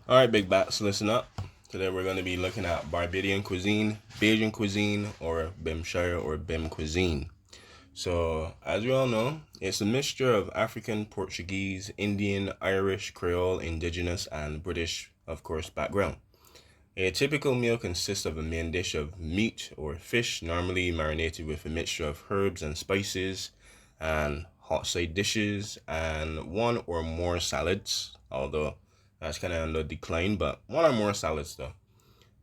All right, big bats, listen up. Today we're going to be looking at Barbadian cuisine, Bajan cuisine, or Bimshire or Bim cuisine. So, as you all know, it's a mixture of African, Portuguese, Indian, Irish, Creole, Indigenous, and British, of course, background. A typical meal consists of a main dish of meat or fish, normally marinated with a mixture of herbs and spices, and hot side dishes, and one or more salads, although that's kind of on the decline, but one or more salads though.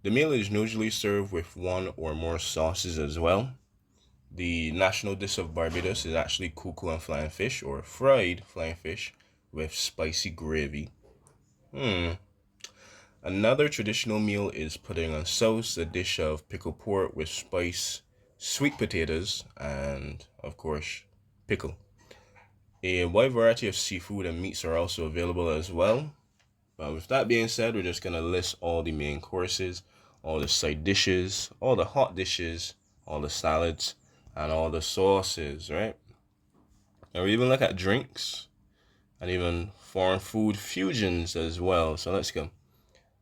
The meal is usually served with one or more sauces as well. The national dish of Barbados is actually cuckoo and flying fish, or fried flying fish with spicy gravy. Hmm. Another traditional meal is pudding on sauce, a dish of pickled pork with spice, sweet potatoes, and of course, pickle. A wide variety of seafood and meats are also available as well. But with that being said, we're just gonna list all the main courses, all the side dishes, all the hot dishes, all the salads, and all the sauces, right? And we even look at drinks and even foreign food fusions as well. So let's go.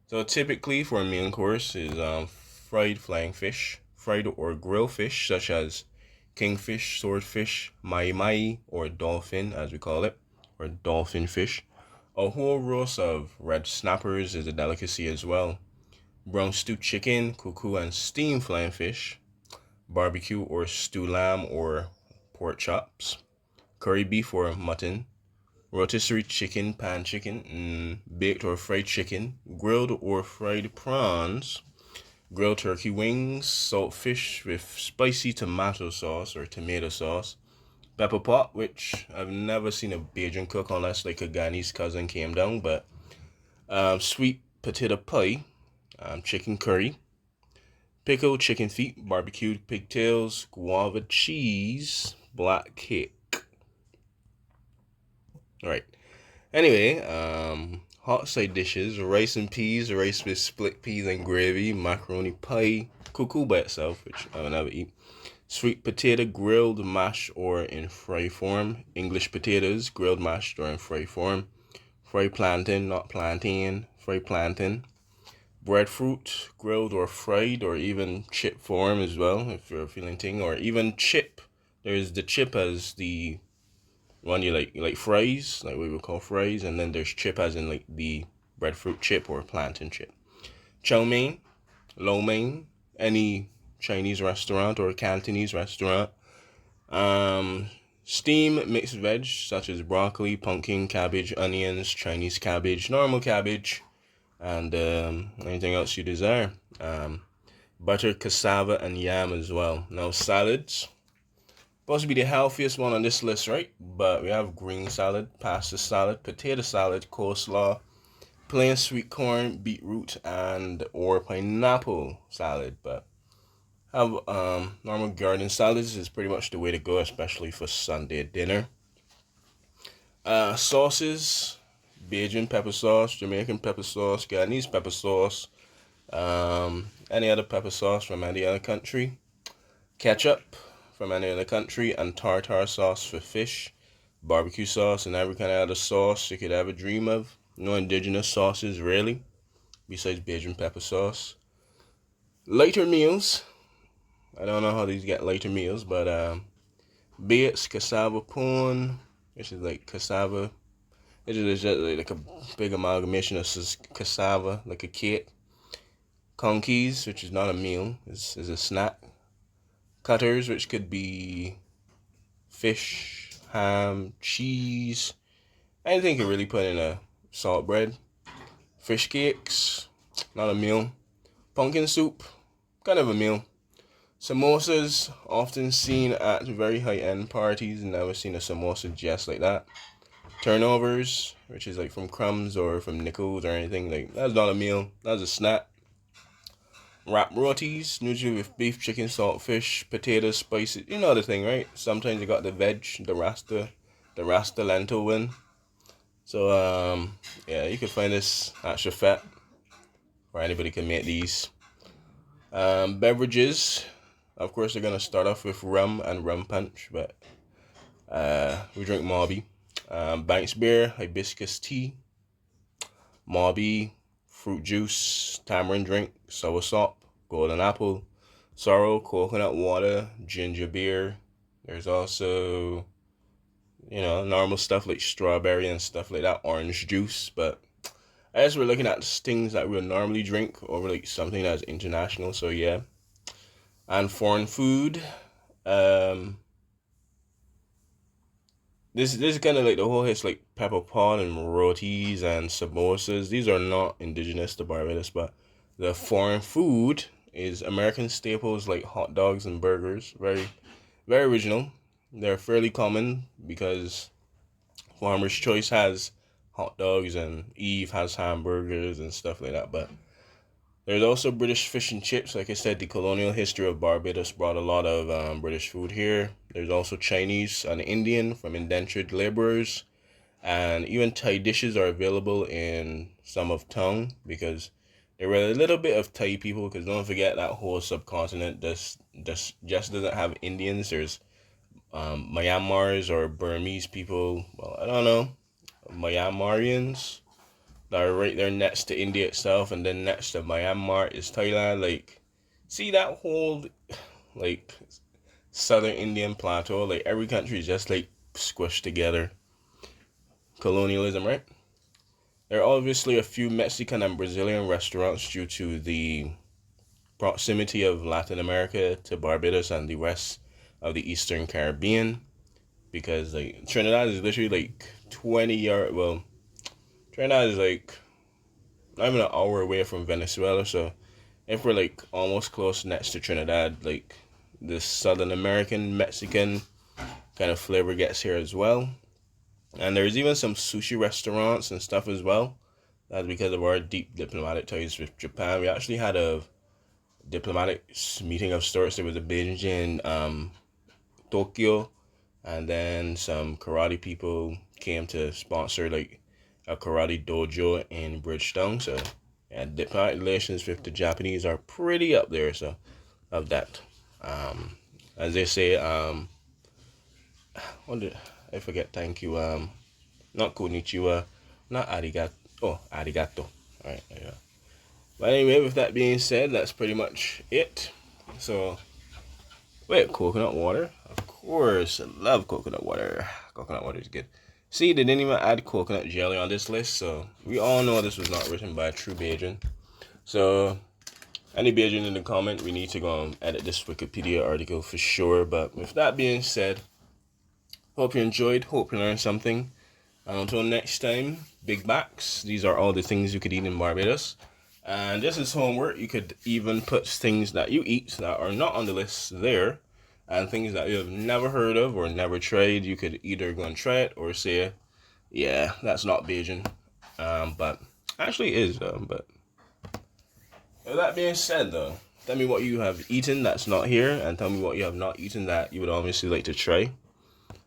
So typically for a main course is fried flying fish, fried or grilled fish such as kingfish, swordfish, mai or dolphin as we call it, or dolphin fish. A whole roast of red snappers is a delicacy as well. Brown stewed chicken, cuckoo, and steamed flying fish. Barbecue or stew lamb or pork chops. Curry beef or mutton. Rotisserie chicken, pan chicken, baked or fried chicken. Grilled or fried prawns. Grilled turkey wings. Salt fish with spicy tomato sauce or tomato sauce. Pepper pot, which I've never seen a Bajan cook unless like a Ghanese cousin came down, but sweet potato pie, chicken curry, pickled chicken feet, barbecued pigtails, guava cheese, black cake. All right. Anyway, hot side dishes: rice and peas, rice with split peas and gravy, macaroni pie, cuckoo by itself, which I will never eat. Sweet potato grilled, mashed, or in fry form. English potatoes grilled, mashed, or in fry form. Fried plantain, not plantain, fried plantain. Breadfruit, grilled or fried, or even chip form as well, if you're feeling ting, or even chip. There's the chip as the one you like fries, like we would call fries, and then there's chip as in like the breadfruit chip or plantain chip. Chow mein, lo mein, any Chinese restaurant or Cantonese restaurant. Um, Steam mixed veg such as broccoli, pumpkin, cabbage, onions, Chinese cabbage, normal cabbage, and anything else you desire. Butter, cassava, and yam as well. Now salads, supposed to be the healthiest one on this list, right? But we have green salad, pasta salad, potato salad, coleslaw, plain sweet corn, beetroot, and or pineapple salad. But have normal garden salads is pretty much the way to go, especially for Sunday dinner. Sauces: Bajan pepper sauce, Jamaican pepper sauce, Guyanese pepper sauce, any other pepper sauce from any other country, ketchup from any other country, and tartar sauce for fish, barbecue sauce, and every kind of other sauce you could ever dream of. No indigenous sauces really, besides Bajan pepper sauce. Later meals. I don't know how these get later meals, but Bates cassava pone, which is like cassava. It is just like a big amalgamation of cassava, like a cake. Conkeys, which is not a meal, is a snack. Cutters, which could be fish, ham, cheese, anything you can really put in a salt bread. Fish cakes, not a meal. Pumpkin soup, kind of a meal. Samosas, often seen at very high-end parties. Never seen a samosa just like that. Turnovers, which is like from crumbs or from nickels or anything, like that's not a meal, that's a snack. Wrap rotis, usually with beef, chicken, salt, fish, potatoes, spices. You know the thing, right? Sometimes you got the veg, the rasta lentil one. So yeah, you can find this at Chefette, or anybody can make these. Beverages, of course, they're gonna start off with rum and rum punch, but we drink Mobby. Banks beer, hibiscus tea, Mobby, fruit juice, tamarind drink, soursop, golden apple, sorrel, coconut water, ginger beer. There's also, normal stuff like strawberry and stuff like that, orange juice. But as we're looking at things that we'll normally drink or like something that's international, so yeah. And foreign food. Um, this is kind of like the whole hits like pepper pot and rotis and samosas. These are not indigenous to Barbados, but the foreign food is American staples like hot dogs and burgers. Very, very original. They're fairly common because Farmer's Choice has hot dogs and Eve has hamburgers and stuff like that. But there's also British fish and chips. Like I said, the colonial history of Barbados brought a lot of British food here. There's also Chinese and Indian from indentured laborers. And even Thai dishes are available in some of town because there were a little bit of Thai people, because don't forget that whole subcontinent just doesn't have Indians. There's Myanmars or Burmese people. Well, I don't know. Myanmarians that are right there next to India itself, and then next to Myanmar is Thailand. Like, see that whole like southern Indian plateau? Like every country is just like squished together. Colonialism, right? There are obviously a few Mexican and Brazilian restaurants due to the proximity of Latin America to Barbados and the rest of the Eastern Caribbean. Because like Trinidad is literally like 20 yard. Well, Trinidad is like not even an hour away from Venezuela. So if we're like almost close next to Trinidad, like the Southern American Mexican kind of flavor gets here as well. And there's even some sushi restaurants and stuff as well. That's because of our deep diplomatic ties with Japan. We actually had a diplomatic meeting of sorts. There was a binge in Tokyo, and then some karate people came to sponsor like a karate dojo in Bridgetown. So yeah, diplomatic relations with the Japanese are pretty up there. So of that, as they say, what did I forget? Thank you. Not konnichiwa, not arigato. Oh, arigato. All right. Yeah. But anyway, with that being said, that's pretty much it. So, wait, coconut water? Of course, I love coconut water. Coconut water is good. See, they didn't even add coconut jelly on this list, so we all know this was not written by a true Bajan. So, any Bajan in the comment, we need to go and edit this Wikipedia article for sure. But with that being said, hope you enjoyed, hope you learned something. And until next time, big backs. These are all the things you could eat in Barbados. And this is homework. You could even put things that you eat that are not on the list there, and things that you have never heard of or never tried. You could either go and try it or say, yeah, that's not Bajan. But actually is, but with that being said, though, tell me what you have eaten that's not here, and tell me what you have not eaten that you would obviously like to try.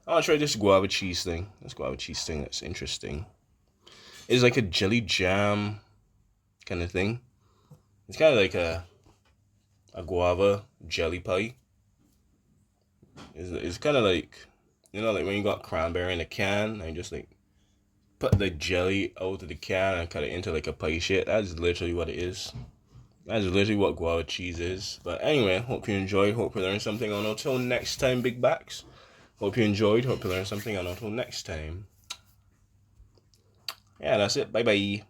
I'll try this guava cheese thing. This guava cheese thing that's interesting. It's like a jelly jam kind of thing. It's kind of like a guava jelly pie. It's kind of like, like when you got cranberry in a can and you just like put the jelly out of the can and cut it into like a pie shape. That's literally what it is. That's literally what guava cheese is. But anyway, hope you enjoyed. Hope you learned something. And until next time, big backs. Hope you enjoyed. Hope you learned something. And until next time. Yeah, that's it. Bye-bye.